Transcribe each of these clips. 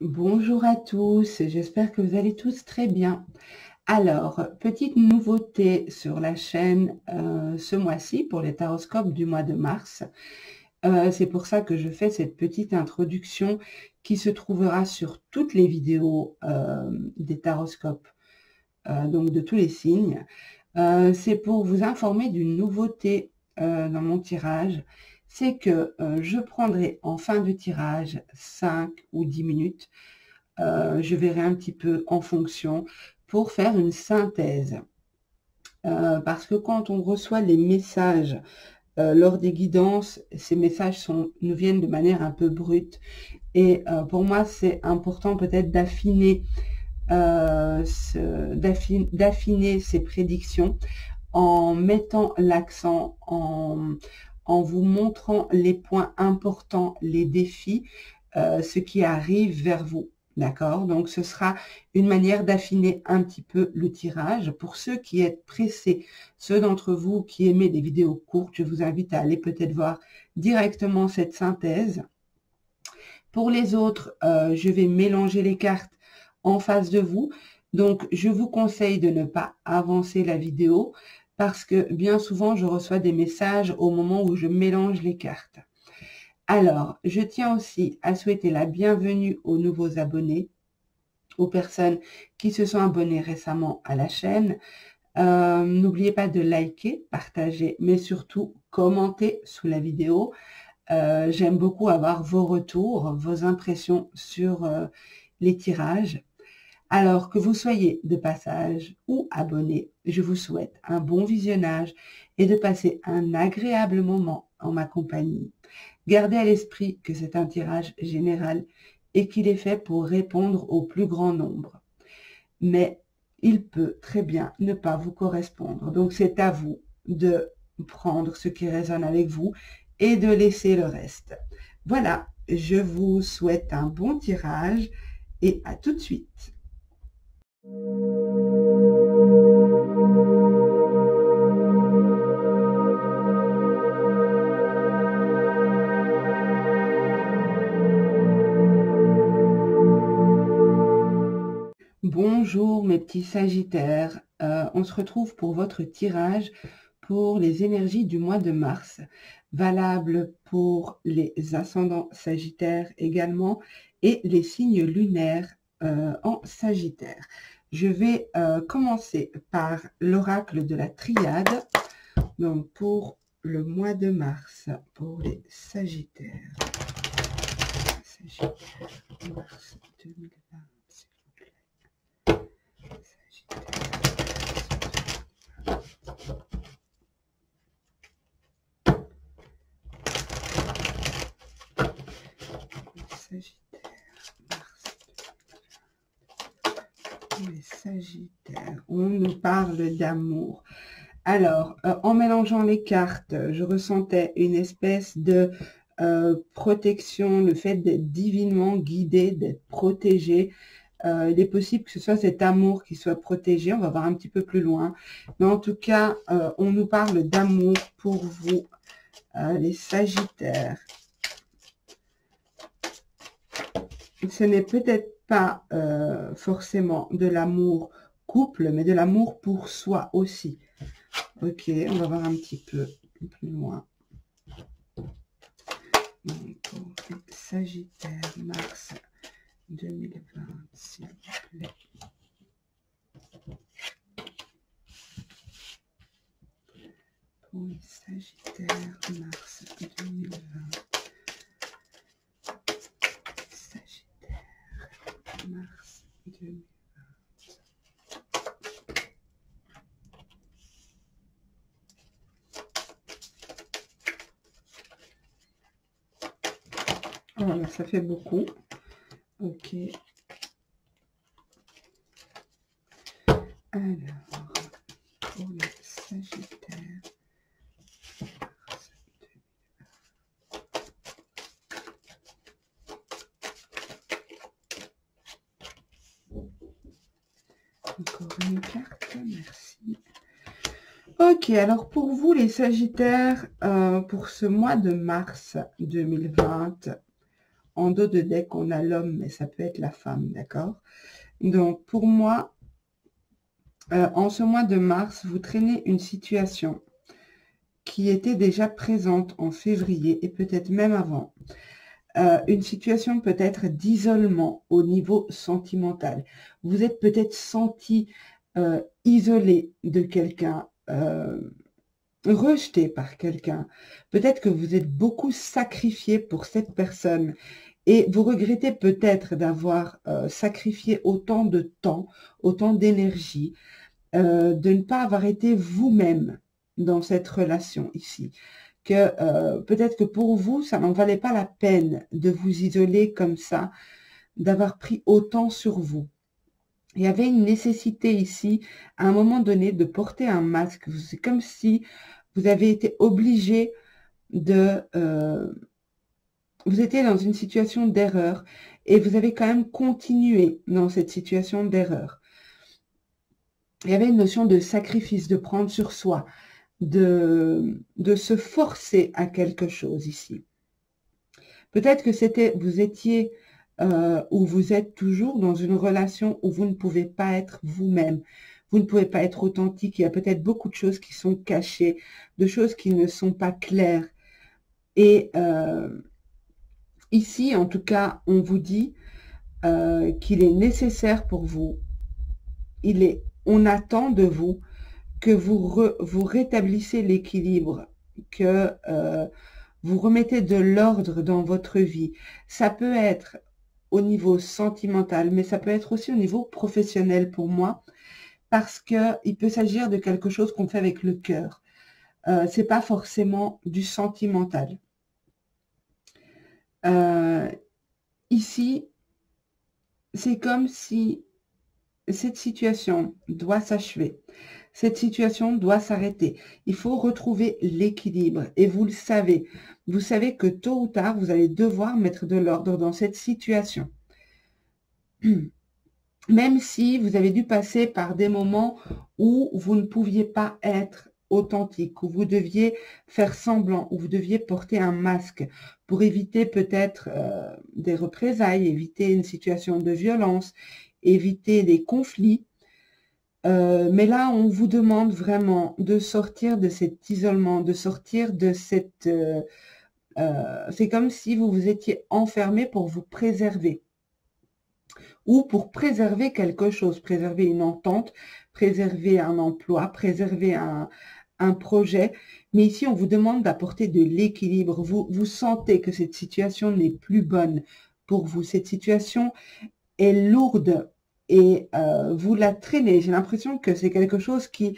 Bonjour à tous, j'espère que vous allez tous très bien. Alors, petite nouveauté sur la chaîne ce mois-ci pour les taroscopes du mois de mars. C'est pour ça que je fais cette petite introduction qui se trouvera sur toutes les vidéos des taroscopes, donc de tous les signes. C'est pour vous informer d'une nouveauté dans mon tirage. C'est que je prendrai en fin de tirage 5 ou 10 minutes. Je verrai un petit peu en fonction pour faire une synthèse. Parce que quand on reçoit les messages lors des guidances, ces messages nous viennent de manière un peu brute. Et pour moi, c'est important peut-être d'affiner ces prédictions en mettant l'accent, en vous montrant les points importants, les défis, ce qui arrive vers vous. D'accord? Donc, ce sera une manière d'affiner un petit peu le tirage. Pour ceux qui êtes pressés, ceux d'entre vous qui aimez des vidéos courtes, je vous invite à aller peut-être voir directement cette synthèse. Pour les autres, je vais mélanger les cartes en face de vous. Donc, je vous conseille de ne pas avancer la vidéo parce que bien souvent, je reçois des messages au moment où je mélange les cartes. Alors, je tiens aussi à souhaiter la bienvenue aux nouveaux abonnés, aux personnes qui se sont abonnées récemment à la chaîne. N'oubliez pas de liker, partager, mais surtout commenter sous la vidéo. J'aime beaucoup avoir vos retours, vos impressions sur les tirages. Alors que vous soyez de passage ou abonné, je vous souhaite un bon visionnage et de passer un agréable moment en ma compagnie. Gardez à l'esprit que c'est un tirage général et qu'il est fait pour répondre au plus grand nombre. Mais il peut très bien ne pas vous correspondre. Donc c'est à vous de prendre ce qui résonne avec vous et de laisser le reste. Voilà, je vous souhaite un bon tirage et à tout de suite. Bonjour mes petits sagittaires, on se retrouve pour votre tirage pour les énergies du mois de mars, valable pour les ascendants sagittaires également et les signes lunaires en sagittaire. Je vais commencer par l'oracle de la triade, donc pour le mois de mars, pour les sagittaires. Sagittaire, mars 2020. Les Sagittaires, on nous parle d'amour. Alors, en mélangeant les cartes, je ressentais une espèce de protection, le fait d'être divinement guidé, d'être protégé. Il est possible que ce soit cet amour qui soit protégé. On va voir un petit peu plus loin. Mais en tout cas, on nous parle d'amour pour vous, les Sagittaires. Ce n'est peut-être pas forcément de l'amour couple, mais de l'amour pour soi aussi. Ok, on va voir un petit peu plus loin. Donc, pour les Sagittaires, mars 2020, s'il vous plaît. Pour les Sagittaires, mars 2020. Sagittaire, mars 2020. Voilà, ça fait beaucoup. Ok. Alors, pour les Sagittaires, encore une carte, merci. Ok, alors pour vous les Sagittaires, pour ce mois de mars 2020, en dos de deck, on a l'homme, mais ça peut être la femme, d'accord? Donc, pour moi, en ce mois de mars, vous traînez une situation qui était déjà présente en février et peut-être même avant. Une situation peut-être d'isolement au niveau sentimental. Vous êtes peut-être senti isolé de quelqu'un, rejeté par quelqu'un. Peut-être que vous êtes beaucoup sacrifié pour cette personne et vous regrettez peut-être d'avoir sacrifié autant de temps, autant d'énergie, de ne pas avoir été vous-même dans cette relation ici. Que peut-être que pour vous, ça n'en valait pas la peine de vous isoler comme ça, d'avoir pris autant sur vous. Il y avait une nécessité ici, à un moment donné, de porter un masque. C'est comme si vous avez été obligé de... vous étiez dans une situation d'erreur et vous avez quand même continué dans cette situation d'erreur. Il y avait une notion de sacrifice, de prendre sur soi, de se forcer à quelque chose ici. Peut-être que vous étiez ou vous êtes toujours dans une relation où vous ne pouvez pas être vous-même. Vous ne pouvez pas être authentique. Il y a peut-être beaucoup de choses qui sont cachées, de choses qui ne sont pas claires. Et ici, en tout cas, on vous dit qu'il est nécessaire pour vous. On attend de vous que vous rétablissez l'équilibre, que vous remettez de l'ordre dans votre vie. Ça peut être au niveau sentimental, mais ça peut être aussi au niveau professionnel pour moi, parce qu'il peut s'agir de quelque chose qu'on fait avec le cœur. C'est pas forcément du sentimental. Ici, c'est comme si cette situation doit s'achever. Cette situation doit s'arrêter. Il faut retrouver l'équilibre. Et vous le savez. Vous savez que tôt ou tard, vous allez devoir mettre de l'ordre dans cette situation. Même si vous avez dû passer par des moments où vous ne pouviez pas être authentique, où vous deviez faire semblant, où vous deviez porter un masque pour éviter peut-être des représailles, éviter une situation de violence, éviter des conflits. Mais là, on vous demande vraiment de sortir de cet isolement, de sortir de cette... c'est comme si vous vous étiez enfermé pour vous préserver. Ou pour préserver quelque chose, préserver une entente, préserver un emploi, préserver un projet. Mais ici, on vous demande d'apporter de l'équilibre. Vous sentez que cette situation n'est plus bonne pour vous. Cette situation est lourde et vous la traînez. J'ai l'impression que c'est quelque chose qui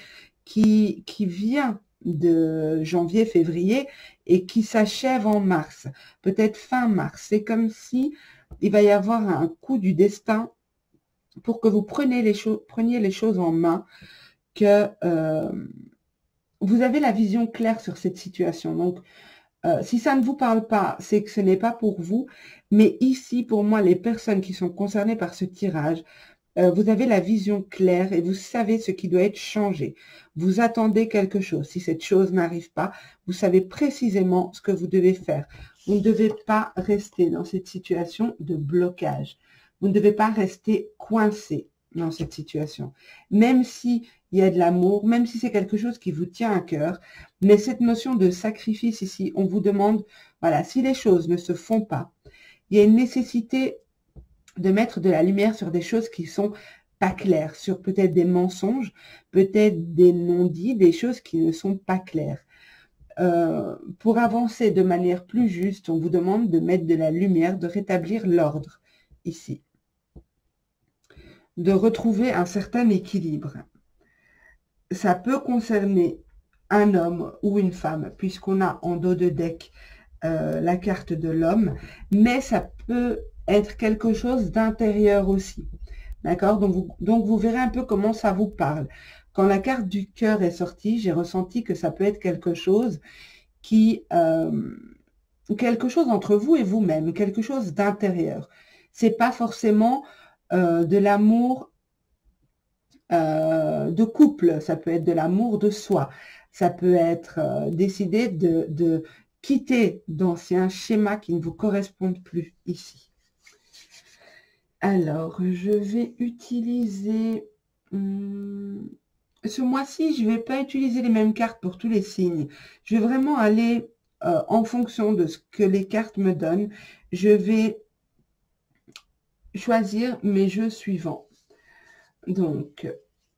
vient de janvier, février et qui s'achève en mars, peut-être fin mars. C'est comme si il va y avoir un coup du destin pour que vous preniez les choses en main, que vous avez la vision claire sur cette situation. Donc, si ça ne vous parle pas, c'est que ce n'est pas pour vous. Mais ici, pour moi, les personnes qui sont concernées par ce tirage, vous avez la vision claire et vous savez ce qui doit être changé. Vous attendez quelque chose. Si cette chose n'arrive pas, vous savez précisément ce que vous devez faire. Vous ne devez pas rester dans cette situation de blocage. Vous ne devez pas rester coincé dans cette situation. Même s'il y a de l'amour, même si c'est quelque chose qui vous tient à cœur, mais cette notion de sacrifice ici, on vous demande, voilà, si les choses ne se font pas, il y a une nécessité de mettre de la lumière sur des choses qui sont pas claires, sur peut-être des mensonges, peut-être des non-dits, des choses qui ne sont pas claires. Pour avancer de manière plus juste, on vous demande de mettre de la lumière, de rétablir l'ordre ici, de retrouver un certain équilibre. Ça peut concerner un homme ou une femme, puisqu'on a en dos de deck la carte de l'homme, mais ça peut être quelque chose d'intérieur aussi. D'accord? Donc, vous verrez un peu comment ça vous parle. Quand la carte du cœur est sortie, j'ai ressenti que ça peut être quelque chose quelque chose entre vous et vous-même, quelque chose d'intérieur. C'est pas forcément de l'amour de couple, ça peut être de l'amour de soi. Ça peut être décider de quitter d'anciens schémas qui ne vous correspondent plus ici. Alors, je vais utiliser... ce mois-ci, je ne vais pas utiliser les mêmes cartes pour tous les signes. Je vais vraiment aller en fonction de ce que les cartes me donnent. Je vais choisir mes jeux suivants. Donc,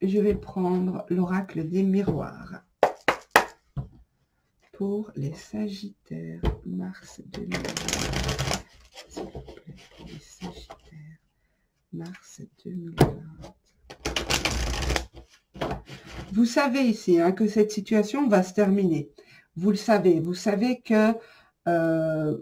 je vais prendre l'oracle des miroirs. Pour les Sagittaires, mars 2020. S'il vous plaît, pour les Sagittaires, mars 2020. Vous savez ici hein, que cette situation va se terminer. Vous le savez. Vous savez que la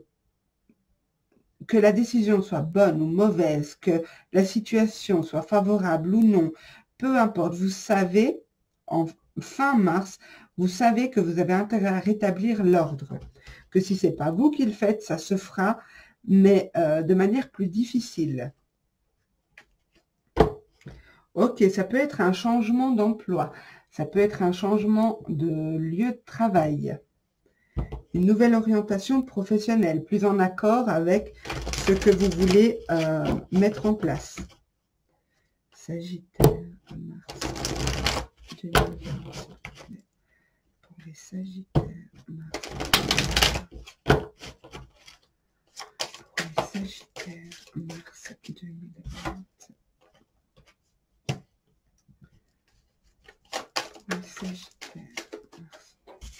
décision soit bonne ou mauvaise, que la situation soit favorable ou non, peu importe. Vous savez, en fin mars, vous savez que vous avez intérêt à rétablir l'ordre. Que si ce n'est pas vous qui le faites, ça se fera, mais de manière plus difficile. Ok, ça peut être un changement d'emploi. Ça peut être un changement de lieu de travail. Une nouvelle orientation professionnelle, plus en accord avec ce que vous voulez mettre en place. Sagittaire, mars 2020. Pour les Sagittaires, mars 2020. Pour les Sagittaires, mars 2020. Pour les Sagittaires, mars 2020.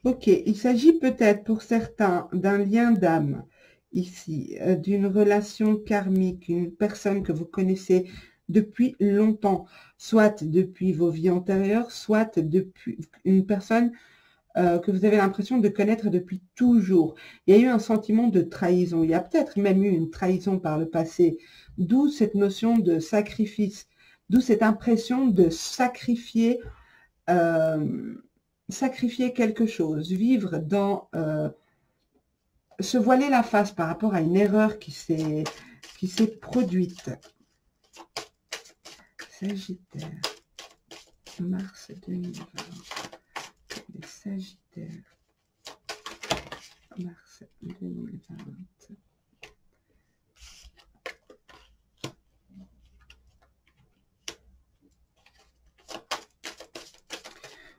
Ok, il s'agit peut-être pour certains d'un lien d'âme. Ici, d'une relation karmique, une personne que vous connaissez depuis longtemps, soit depuis vos vies antérieures, soit depuis une personne que vous avez l'impression de connaître depuis toujours. Il y a eu un sentiment de trahison, il y a peut-être même eu une trahison par le passé, d'où cette notion de sacrifice, d'où cette impression de sacrifier, sacrifier quelque chose, vivre dans... se voiler la face par rapport à une erreur qui s'est produite. Sagittaire, mars 2020. Les Sagittaires, mars 2020.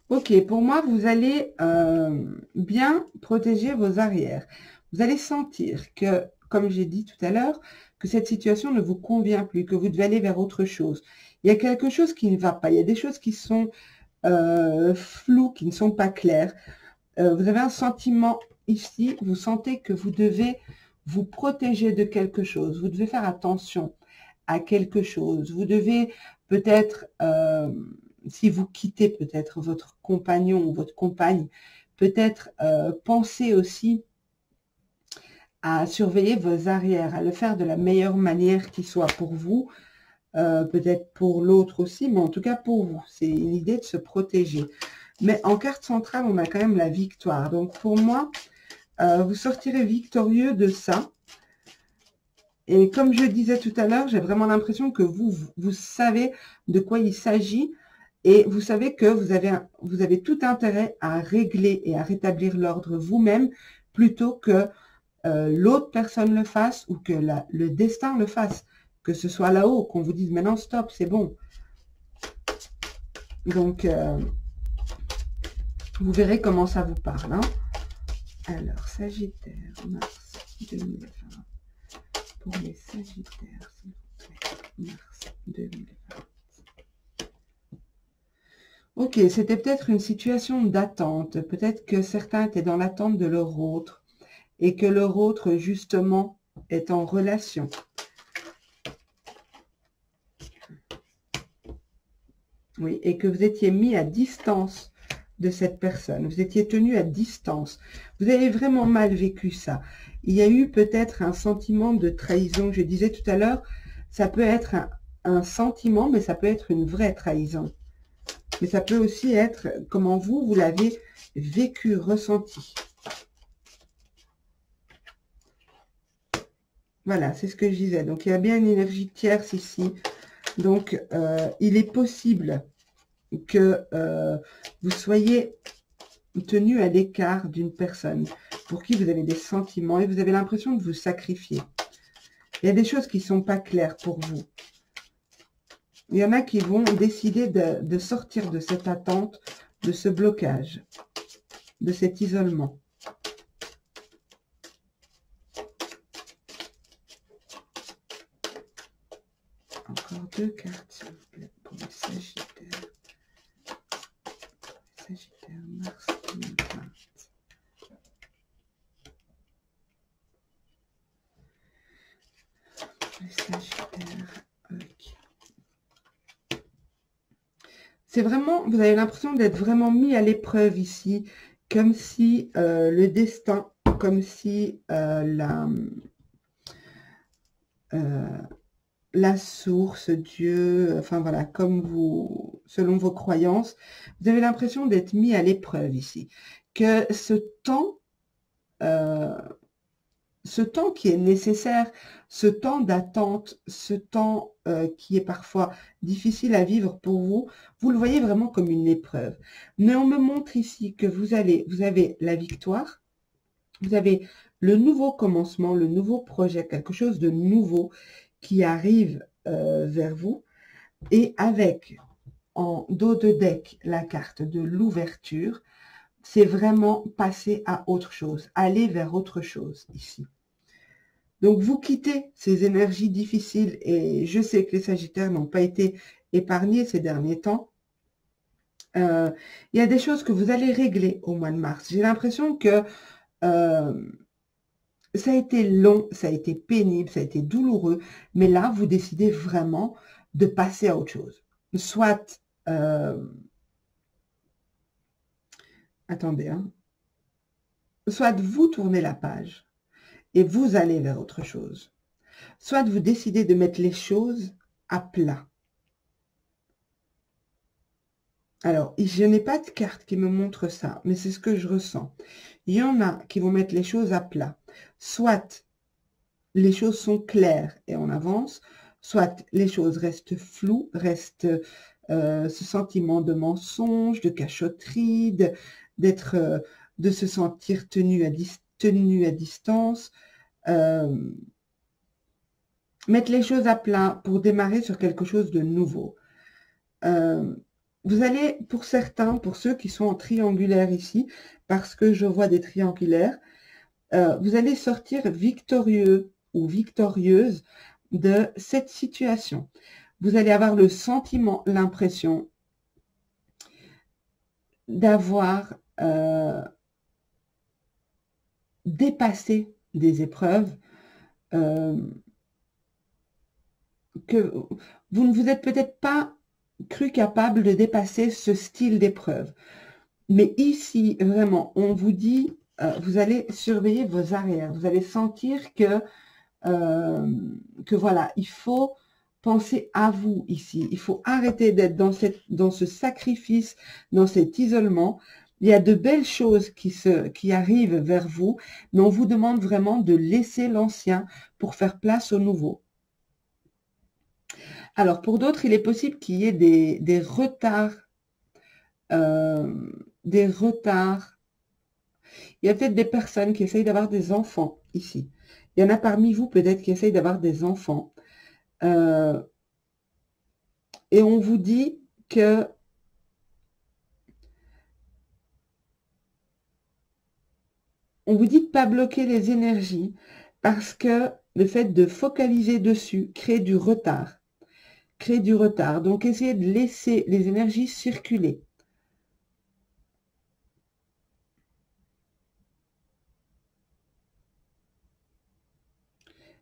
Ok, pour moi, vous allez bien protéger vos arrières. Vous allez sentir que, comme j'ai dit tout à l'heure, que cette situation ne vous convient plus, que vous devez aller vers autre chose. Il y a quelque chose qui ne va pas. Il y a des choses qui sont floues, qui ne sont pas claires. Vous avez un sentiment ici, vous sentez que vous devez vous protéger de quelque chose. Vous devez faire attention à quelque chose. Vous devez peut-être, si vous quittez peut-être votre compagnon ou votre compagne, peut-être penser aussi à surveiller vos arrières, à le faire de la meilleure manière qui soit pour vous, peut-être pour l'autre aussi, mais en tout cas pour vous. C'est une idée de se protéger. Mais en carte centrale, on a quand même la victoire. Donc pour moi, vous sortirez victorieux de ça. Et comme je disais tout à l'heure, j'ai vraiment l'impression que vous savez de quoi il s'agit. Et vous savez que vous avez tout intérêt à régler et à rétablir l'ordre vous-même plutôt que l'autre personne le fasse ou que le destin le fasse. Que ce soit là-haut, qu'on vous dise maintenant stop, c'est bon. Donc, vous verrez comment ça vous parle. Hein. Alors, Sagittaire, mars 2020. Pour les Sagittaires, s'il vous plaît, mars 2020. Ok, c'était peut-être une situation d'attente. Peut-être que certains étaient dans l'attente de leur autre et que leur autre, justement, est en relation. Oui, et que vous étiez mis à distance de cette personne. Vous étiez tenu à distance. Vous avez vraiment mal vécu ça. Il y a eu peut-être un sentiment de trahison. Je disais tout à l'heure, ça peut être un sentiment, mais ça peut être une vraie trahison. Mais ça peut aussi être comment vous l'avez vécu, ressenti. Voilà, c'est ce que je disais. Donc, il y a bien une énergie tierce ici. Donc, il est possible que vous soyez tenu à l'écart d'une personne pour qui vous avez des sentiments et vous avez l'impression de vous sacrifier. Il y a des choses qui ne sont pas claires pour vous. Il y en a qui vont décider de sortir de cette attente, de ce blocage, de cet isolement. Encore 2 cartes, s'il vous plaît, pour les Sagittaires. Sagittaire, mars 2020. Les Sagittaires, ok. C'est vraiment, vous avez l'impression d'être vraiment mis à l'épreuve ici, comme si le destin, comme si la source, Dieu, enfin voilà, comme vous, selon vos croyances, vous avez l'impression d'être mis à l'épreuve ici. Que ce temps qui est nécessaire, ce temps d'attente, ce temps qui est parfois difficile à vivre pour vous, vous le voyez vraiment comme une épreuve. Mais on me montre ici que vous avez la victoire, vous avez le nouveau commencement, le nouveau projet, quelque chose de nouveau qui arrive vers vous, et avec en dos de deck la carte de l'ouverture, c'est vraiment passer à autre chose, aller vers autre chose ici. Donc vous quittez ces énergies difficiles, et je sais que les Sagittaires n'ont pas été épargnés ces derniers temps. Il y a des choses que vous allez régler au mois de mars. J'ai l'impression que ça a été long, ça a été pénible, ça a été douloureux, mais là, vous décidez vraiment de passer à autre chose. Soit, attendez, hein, soit vous tournez la page et vous allez vers autre chose. Soit vous décidez de mettre les choses à plat. Alors, je n'ai pas de carte qui me montre ça, mais c'est ce que je ressens. Il y en a qui vont mettre les choses à plat. Soit les choses sont claires et on avance, soit les choses restent floues, reste ce sentiment de mensonge, de cachotterie, de se sentir tenu à distance. Mettre les choses à plat pour démarrer sur quelque chose de nouveau. Vous allez, pour certains, pour ceux qui sont en triangulaire ici, parce que je vois des triangulaires, vous allez sortir victorieux ou victorieuse de cette situation. Vous allez avoir le sentiment, l'impression d'avoir dépassé des épreuves, que vous ne vous êtes peut-être pas cru capable de dépasser ce style d'épreuve. Mais ici, vraiment, on vous dit, vous allez surveiller vos arrières. Vous allez sentir que voilà, il faut penser à vous ici. Il faut arrêter d'être dans ce sacrifice, dans cet isolement. Il y a de belles choses qui arrivent vers vous, mais on vous demande vraiment de laisser l'ancien pour faire place au nouveau. Alors, pour d'autres, il est possible qu'il y ait des retards. Des retards. Il y a peut-être des personnes qui essayent d'avoir des enfants ici. Il y en a parmi vous peut-être qui essayent d'avoir des enfants. Et on vous dit que on vous dit de ne pas bloquer les énergies parce que le fait de focaliser dessus crée du retard. Crée du retard. Donc, essayez de laisser les énergies circuler.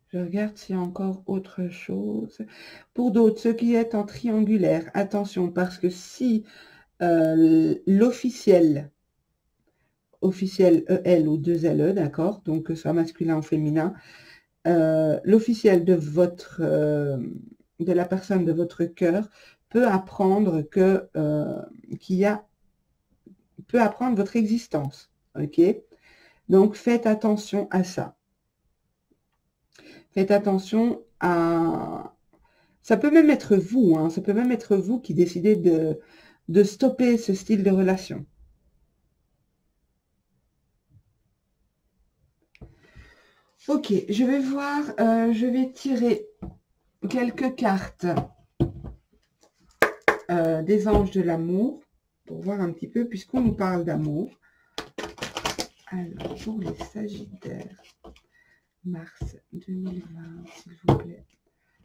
Je regarde s'il y a encore autre chose. Pour d'autres, ceux qui êtes en triangulaire, attention, parce que si l'officiel EL ou 2LE, d'accord, donc que ce soit masculin ou féminin, l'officiel de de la personne de votre cœur peut apprendre peut apprendre votre existence, ok? Donc faites attention à ça. Faites attention à... Ça peut même être vous, hein, ça peut même être vous qui décidez de stopper ce style de relation. Ok, je vais voir, je vais tirer quelques cartes des anges de l'amour pour voir un petit peu, puisqu'on nous parle d'amour. Alors, pour les Sagittaires, mars 2020, s'il vous plaît.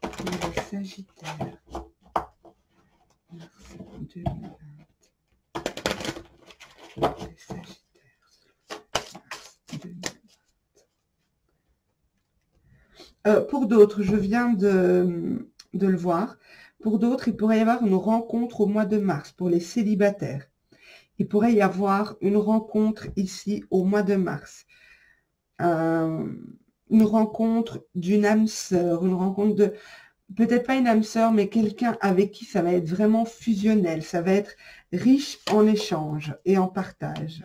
Pour les Sagittaires, mars 2020. Les Sagittaires, mars 2020. Pour d'autres, je viens de le voir. Pour d'autres, il pourrait y avoir une rencontre au mois de mars pour les célibataires. Il pourrait y avoir une rencontre ici au mois de mars. Une rencontre d'une âme sœur, une rencontre de, peut-être pas une âme sœur, mais quelqu'un avec qui ça va être vraiment fusionnel, ça va être riche en échanges et en partage.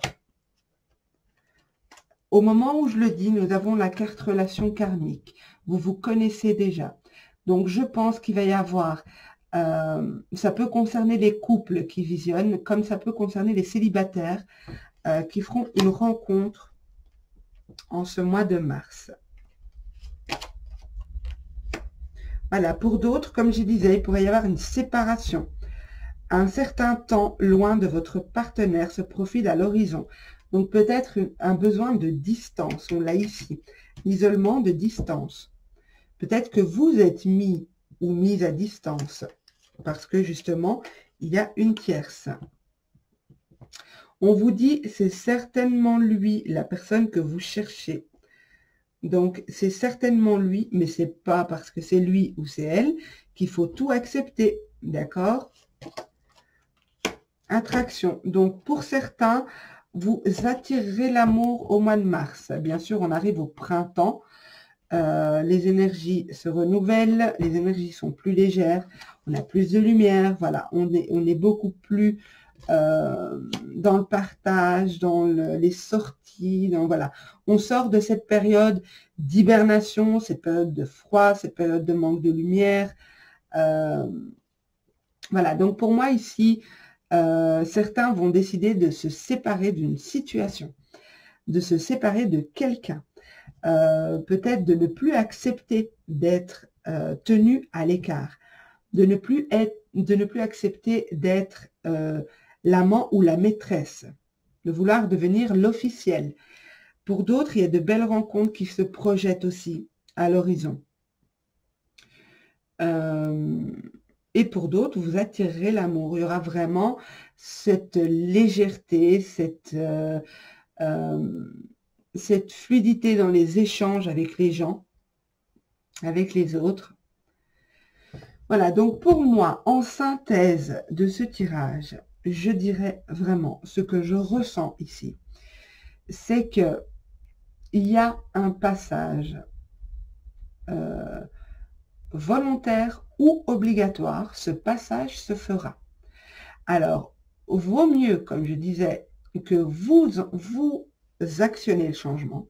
Au moment où je le dis, nous avons la carte relation karmique. Vous vous connaissez déjà. Donc, je pense qu'il va y avoir, ça peut concerner les couples qui visionnent, comme ça peut concerner les célibataires qui feront une rencontre en ce mois de mars. Voilà, pour d'autres, comme je disais, il pourrait y avoir une séparation. Un certain temps loin de votre partenaire se profile à l'horizon. Donc peut-être un besoin de distance, on l'a ici, l'isolement de distance. Peut-être que vous êtes mis ou mise à distance, parce que justement, il y a une tierce. On vous dit, c'est certainement lui, la personne que vous cherchez. Donc, c'est certainement lui, mais c'est pas parce que c'est lui ou c'est elle qu'il faut tout accepter, d'accord? Attraction. Donc, pour certains, vous attirerez l'amour au mois de mars. Bien sûr, on arrive au printemps. Les énergies se renouvellent, les énergies sont plus légères, on a plus de lumière, voilà, on est beaucoup plus dans le partage, dans les sorties, voilà. On sort de cette période d'hibernation, cette période de froid, cette période de manque de lumière. Voilà, donc pour moi ici, certains vont décider de se séparer d'une situation, de se séparer de quelqu'un. Peut-être de ne plus accepter d'être tenu à l'écart, de ne plus accepter d'être l'amant ou la maîtresse, de vouloir devenir l'officiel. Pour d'autres, il y a de belles rencontres qui se projettent aussi à l'horizon. Et pour d'autres, vous attirerez l'amour. Il y aura vraiment cette légèreté, cette fluidité dans les échanges avec les gens, avec les autres. Voilà, donc pour moi, en synthèse de ce tirage, je dirais vraiment ce que je ressens ici, c'est que il y a un passage volontaire ou obligatoire, ce passage se fera. Alors, vaut mieux, comme je disais, que vous actionnez le changement,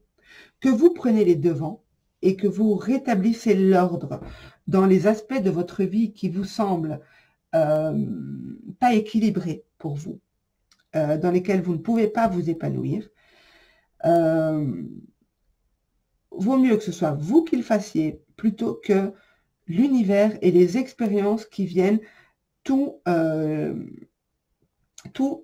que vous prenez les devants et que vous rétablissez l'ordre dans les aspects de votre vie qui vous semblent pas équilibrés pour vous, dans lesquels vous ne pouvez pas vous épanouir. Vaut mieux que ce soit vous qui le fassiez plutôt que l'univers et les expériences qui viennent tout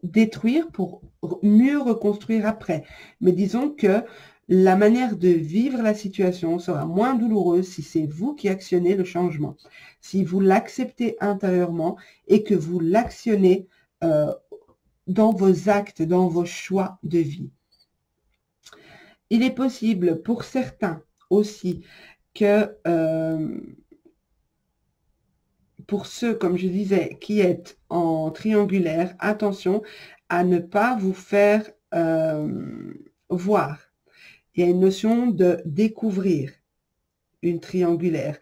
détruire pour mieux reconstruire après. Mais disons que la manière de vivre la situation sera moins douloureuse si c'est vous qui actionnez le changement, si vous l'acceptez intérieurement et que vous l'actionnez dans vos actes, dans vos choix de vie. Il est possible pour certains aussi que pour ceux, comme je disais, qui êtes en triangulaire, attention à ne pas vous faire voir. Il y a une notion de découvrir une triangulaire,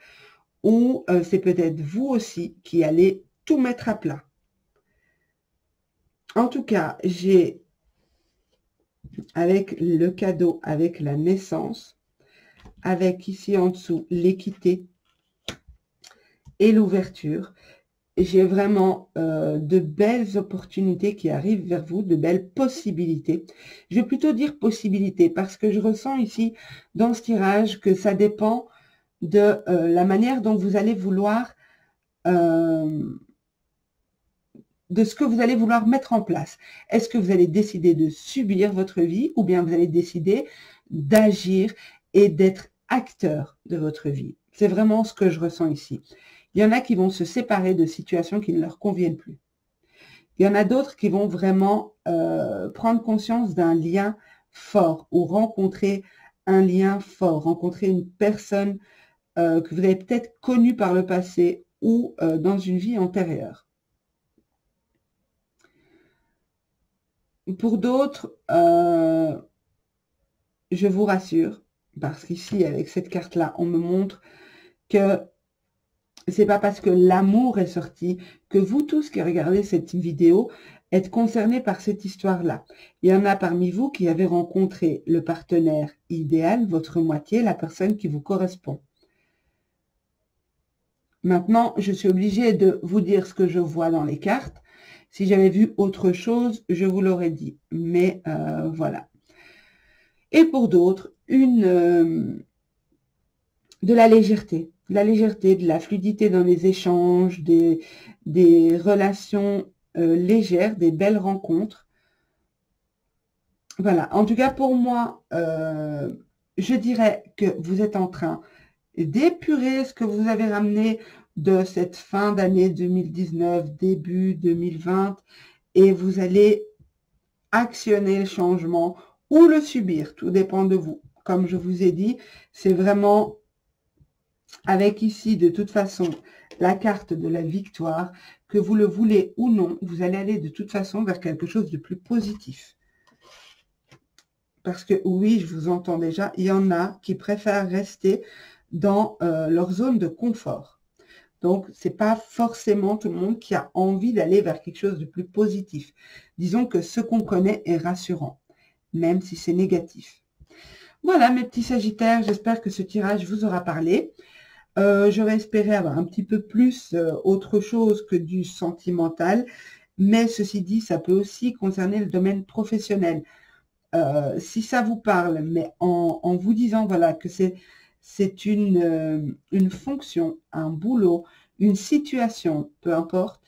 ou c'est peut-être vous aussi qui allez tout mettre à plat. En tout cas, j'ai, avec le cadeau, avec la naissance, avec ici en dessous l'équité et l'ouverture, j'ai vraiment de belles opportunités qui arrivent vers vous, de belles possibilités. Je vais plutôt dire possibilités parce que je ressens ici dans ce tirage que ça dépend de la manière dont vous allez vouloir, de ce que vous allez vouloir mettre en place. Est-ce que vous allez décider de subir votre vie ou bien vous allez décider d'agir et d'être acteur de votre vie? C'est vraiment ce que je ressens ici. Il y en a qui vont se séparer de situations qui ne leur conviennent plus. Il y en a d'autres qui vont vraiment prendre conscience d'un lien fort ou rencontrer un lien fort, rencontrer une personne que vous avez peut-être connue par le passé ou dans une vie antérieure. Pour d'autres, je vous rassure, parce qu'ici, avec cette carte-là, on me montre que c'est pas parce que l'amour est sorti que vous tous qui regardez cette vidéo êtes concernés par cette histoire-là. Il y en a parmi vous qui avez rencontré le partenaire idéal, votre moitié, la personne qui vous correspond. Maintenant, je suis obligée de vous dire ce que je vois dans les cartes. Si j'avais vu autre chose, je vous l'aurais dit. Mais voilà. Et pour d'autres, de la légèreté. De la légèreté, de la fluidité dans les échanges, des relations légères, des belles rencontres. Voilà. En tout cas, pour moi, je dirais que vous êtes en train d'épurer ce que vous avez ramené de cette fin d'année 2019, début 2020, et vous allez actionner le changement ou le subir, tout dépend de vous. Comme je vous ai dit, c'est vraiment avec ici, de toute façon, la carte de la victoire, que vous le voulez ou non, vous allez aller de toute façon vers quelque chose de plus positif. Parce que oui, je vous entends déjà, il y en a qui préfèrent rester dans leur zone de confort. Donc, c'est pas forcément tout le monde qui a envie d'aller vers quelque chose de plus positif. Disons que ce qu'on connaît est rassurant, même si c'est négatif. Voilà, mes petits Sagittaires, j'espère que ce tirage vous aura parlé. J'aurais espéré avoir un petit peu plus autre chose que du sentimental, mais ceci dit, ça peut aussi concerner le domaine professionnel. Si ça vous parle, mais en vous disant voilà que c'est une fonction, un boulot, une situation, peu importe,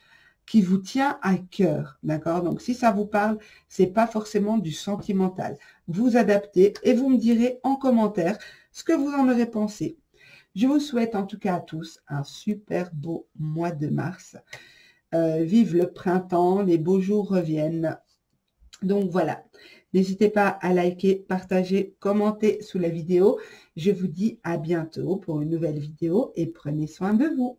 qui vous tient à cœur, d'accord? Donc, si ça vous parle, c'est pas forcément du sentimental. Vous adaptez et vous me direz en commentaire ce que vous en aurez pensé. Je vous souhaite en tout cas à tous un super beau mois de mars. Vive le printemps, les beaux jours reviennent. Donc voilà, n'hésitez pas à liker, partager, commenter sous la vidéo. Je vous dis à bientôt pour une nouvelle vidéo et prenez soin de vous.